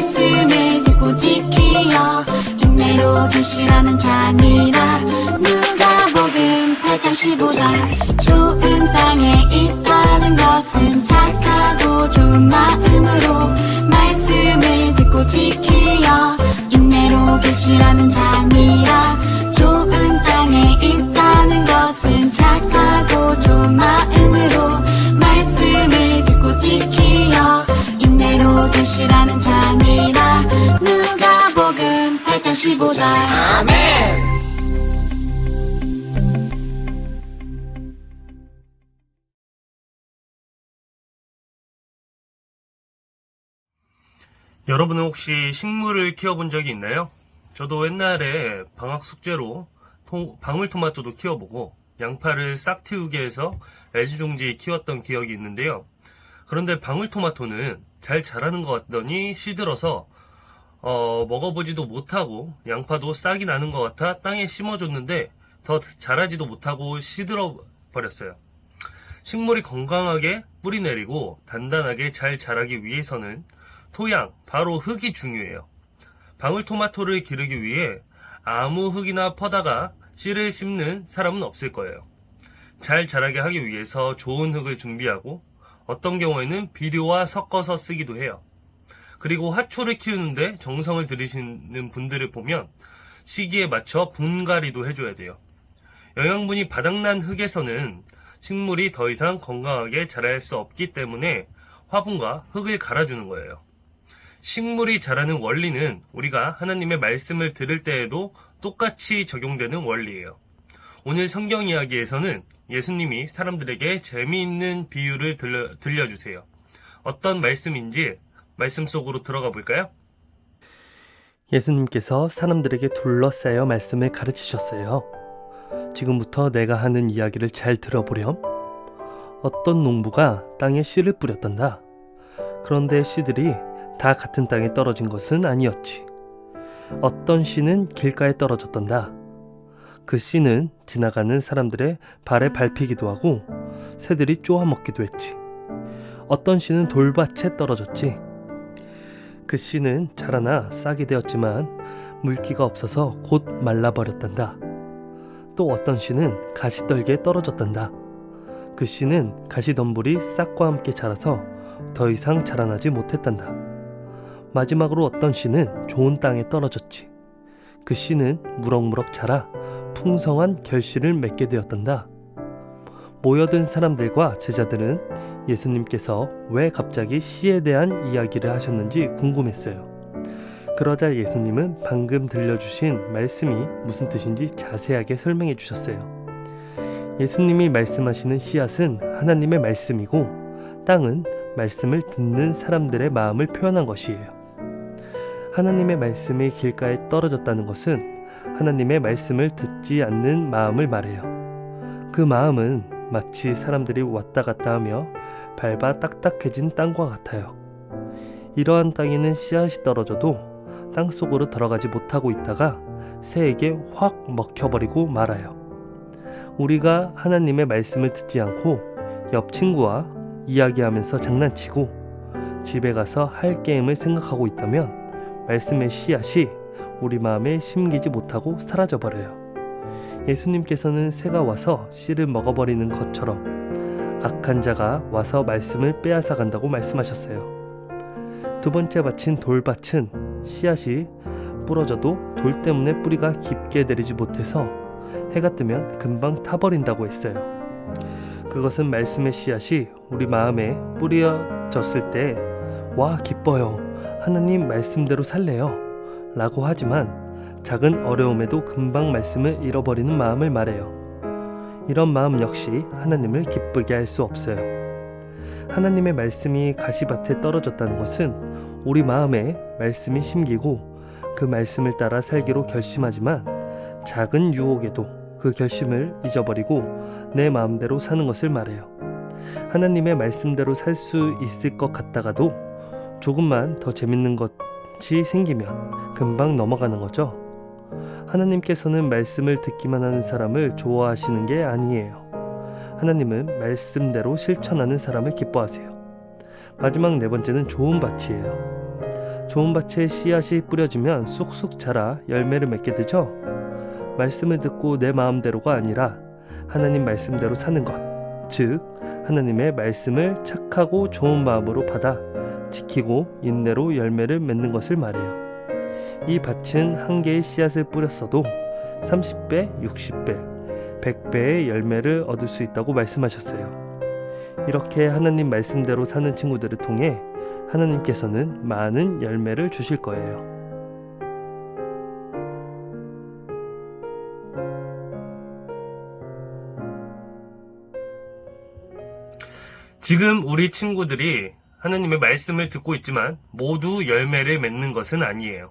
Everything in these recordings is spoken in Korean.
말씀을 듣고 지키어 인내로 결실하는 자니라. 누가복음 8장 15절. 좋은 땅에 있다는 것은 착하고 좋은 마음으로 말씀을 듣고 지키어 인내로 결실하는 자니라. 좋은 땅에 있다는 것은 착하고 좋은 마음으로 말씀을 듣고 지키어 인내로 결실하는 자니라. 누가복음 8장 15절. 아멘. 여러분은 혹시 식물을 키워본 적이 있나요? 저도 옛날에 방학 숙제로 방울토마토도 키워보고 양파를 싹틔우게 해서 애지중지 키웠던 기억이 있는데요. 그런데 방울토마토는 잘 자라는 것 같더니 시들어서 먹어보지도 못하고 양파도 싹이 나는 것 같아 땅에 심어줬는데 더 자라지도 못하고 시들어 버렸어요. 식물이 건강하게 뿌리 내리고 단단하게 잘 자라기 위해서는 토양, 바로 흙이 중요해요. 방울토마토를 기르기 위해 아무 흙이나 퍼다가 씨를 심는 사람은 없을 거예요. 잘 자라게 하기 위해서 좋은 흙을 준비하고 어떤 경우에는 비료와 섞어서 쓰기도 해요. 그리고 화초를 키우는데 정성을 들이시는 분들을 보면 시기에 맞춰 분갈이도 해줘야 돼요. 영양분이 바닥난 흙에서는 식물이 더 이상 건강하게 자랄 수 없기 때문에 화분과 흙을 갈아주는 거예요. 식물이 자라는 원리는 우리가 하나님의 말씀을 들을 때에도 똑같이 적용되는 원리예요. 오늘 성경 이야기에서는 예수님이 사람들에게 재미있는 비유를 들려주세요. 어떤 말씀인지 말씀 속으로 들어가 볼까요? 예수님께서 사람들에게 둘러싸여 말씀을 가르치셨어요. 지금부터 내가 하는 이야기를 잘 들어보렴. 어떤 농부가 땅에 씨를 뿌렸단다. 그런데 씨들이 다 같은 땅에 떨어진 것은 아니었지. 어떤 씨는 길가에 떨어졌단다. 그 씨는 지나가는 사람들의 발에 밟히기도 하고 새들이 쪼아먹기도 했지. 어떤 씨는 돌밭에 떨어졌지. 그 씨는 자라나 싹이 되었지만 물기가 없어서 곧 말라버렸단다. 또 어떤 씨는 가시떨기에 떨어졌단다. 그 씨는 가시덤불이 싹과 함께 자라서 더 이상 자라나지 못했단다. 마지막으로 어떤 씨는 좋은 땅에 떨어졌지. 그 씨는 무럭무럭 자라 풍성한 결실을 맺게 되었단다. 모여든 사람들과 제자들은 예수님께서 왜 갑자기 씨에 대한 이야기를 하셨는지 궁금했어요. 그러자 예수님은 방금 들려주신 말씀이 무슨 뜻인지 자세하게 설명해 주셨어요. 예수님이 말씀하시는 씨앗은 하나님의 말씀이고 땅은 말씀을 듣는 사람들의 마음을 표현한 것이에요. 하나님의 말씀이 길가에 떨어졌다는 것은 하나님의 말씀을 듣지 않는 마음을 말해요. 그 마음은 마치 사람들이 왔다 갔다 하며 밟아 딱딱해진 땅과 같아요. 이러한 땅에는 씨앗이 떨어져도 땅 속으로 들어가지 못하고 있다가 새에게 확 먹혀버리고 말아요. 우리가 하나님의 말씀을 듣지 않고 옆 친구와 이야기하면서 장난치고 집에 가서 할 게임을 생각하고 있다면 말씀의 씨앗이 우리 마음에 심기지 못하고 사라져버려요. 예수님께서는 새가 와서 씨를 먹어버리는 것처럼 악한 자가 와서 말씀을 빼앗아 간다고 말씀하셨어요. 두 번째 밭인 돌밭은 씨앗이 부러져도 돌 때문에 뿌리가 깊게 내리지 못해서 해가 뜨면 금방 타버린다고 했어요. 그것은 말씀의 씨앗이 우리 마음에 뿌려졌을 때 와 기뻐요, 하나님 말씀대로 살래요 라고 하지만 작은 어려움에도 금방 말씀을 잃어버리는 마음을 말해요. 이런 마음 역시 하나님을 기쁘게 할 수 없어요. 하나님의 말씀이 가시밭에 떨어졌다는 것은 우리 마음에 말씀이 심기고 그 말씀을 따라 살기로 결심하지만 작은 유혹에도 그 결심을 잊어버리고 내 마음대로 사는 것을 말해요. 하나님의 말씀대로 살 수 있을 것 같다가도 조금만 더 재밌는 것이 생기면 금방 넘어가는 거죠. 하나님께서는 말씀을 듣기만 하는 사람을 좋아하시는 게 아니에요. 하나님은 말씀대로 실천하는 사람을 기뻐하세요. 마지막 네 번째는 좋은 밭이에요. 좋은 밭에 씨앗이 뿌려지면 쑥쑥 자라 열매를 맺게 되죠. 말씀을 듣고 내 마음대로가 아니라 하나님 말씀대로 사는 것, 즉 하나님의 말씀을 착하고 좋은 마음으로 받아 지키고 인내로 열매를 맺는 것을 말해요. 이 밭은 한 개의 씨앗을 뿌렸어도 30배, 60배, 100배의 열매를 얻을 수 있다고 말씀하셨어요. 이렇게 하나님 말씀대로 사는 친구들을 통해 하나님께서는 많은 열매를 주실 거예요. 지금 우리 친구들이 하나님의 말씀을 듣고 있지만 모두 열매를 맺는 것은 아니에요.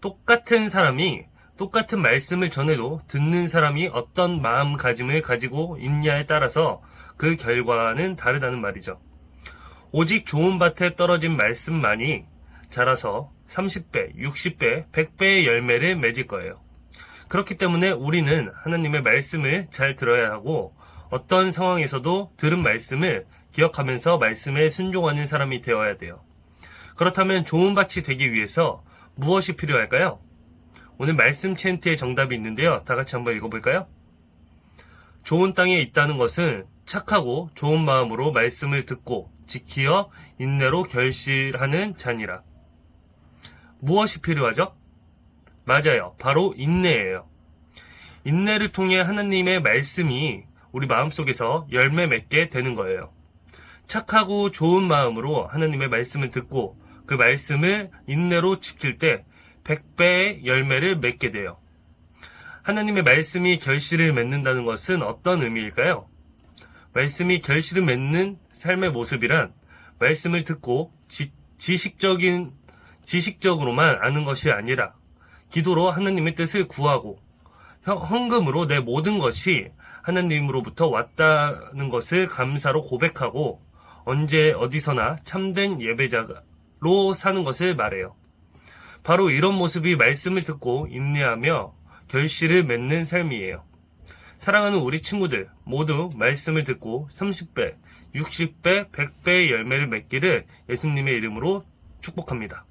똑같은 사람이 똑같은 말씀을 전해도 듣는 사람이 어떤 마음가짐을 가지고 있냐에 따라서 그 결과는 다르다는 말이죠. 오직 좋은 밭에 떨어진 말씀만이 자라서 30배, 60배, 100배의 열매를 맺을 거예요. 그렇기 때문에 우리는 하나님의 말씀을 잘 들어야 하고 어떤 상황에서도 들은 말씀을 기억하면서 말씀에 순종하는 사람이 되어야 돼요. 그렇다면 좋은 밭이 되기 위해서 무엇이 필요할까요? 오늘 말씀 챈트에 정답이 있는데요. 다 같이 한번 읽어볼까요? 좋은 땅에 있다는 것은 착하고 좋은 마음으로 말씀을 듣고 지키어 인내로 결실하는 자니라. 무엇이 필요하죠? 맞아요. 바로 인내예요. 인내를 통해 하나님의 말씀이 우리 마음속에서 열매 맺게 되는 거예요. 착하고 좋은 마음으로 하나님의 말씀을 듣고 그 말씀을 인내로 지킬 때 100배의 열매를 맺게 돼요. 하나님의 말씀이 결실을 맺는다는 것은 어떤 의미일까요? 말씀이 결실을 맺는 삶의 모습이란 말씀을 듣고 지식적으로만 아는 것이 아니라 기도로 하나님의 뜻을 구하고 헌금으로 내 모든 것이 하나님으로부터 왔다는 것을 감사로 고백하고 언제 어디서나 참된 예배자로 사는 것을 말해요. 바로 이런 모습이 말씀을 듣고 인내하며 결실을 맺는 삶이에요. 사랑하는 우리 친구들 모두 말씀을 듣고 30배, 60배, 100배의 열매를 맺기를 예수님의 이름으로 축복합니다.